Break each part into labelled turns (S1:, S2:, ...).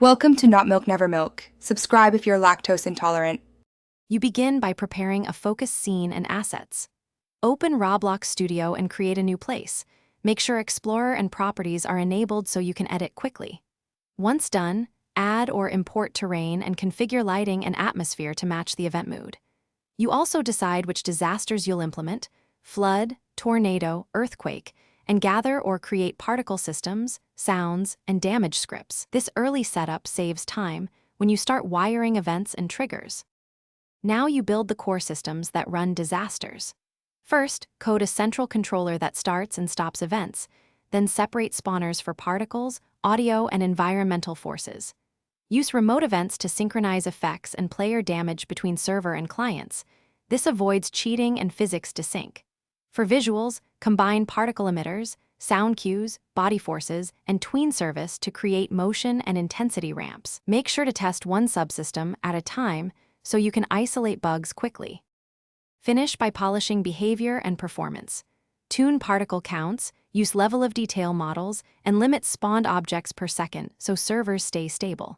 S1: Welcome to Not Milk Never Milk. Subscribe if you're lactose intolerant.
S2: You begin by preparing a focused scene and assets. Open Roblox Studio and create a new place. Make sure Explorer and Properties are enabled so you can edit quickly. Once done, add or import terrain and configure lighting and atmosphere to match the event mood. You also decide which disasters you'll implement: flood, tornado, earthquake, and gather or create particle systems, sounds, and damage scripts. This early setup saves time when you start wiring events and triggers. Now you build the core systems that run disasters. First, code a central controller that starts and stops events, then separate spawners for particles, audio, and environmental forces. Use remote events to synchronize effects and player damage between server and clients. This avoids cheating and physics desync. For visuals, combine particle emitters, sound cues, body forces, and tween service to create motion and intensity ramps. Make sure to test one subsystem at a time so you can isolate bugs quickly. Finish by polishing behavior and performance. Tune particle counts, use level of detail models, and limit spawned objects per second so servers stay stable.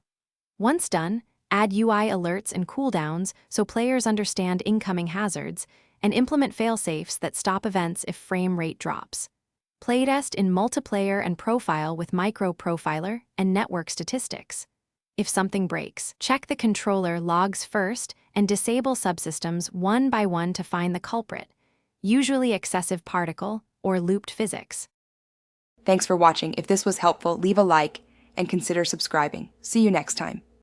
S2: Once done, add UI alerts and cooldowns so players understand incoming hazards, and implement failsafes that stop events if frame rate drops. Playtest in multiplayer and profile with micro profiler and network statistics. If something breaks, check the controller logs first and disable subsystems one by one to find the culprit, usually excessive particle or looped physics.
S1: Thanks for watching. If this was helpful, leave a like and consider subscribing. See you next time.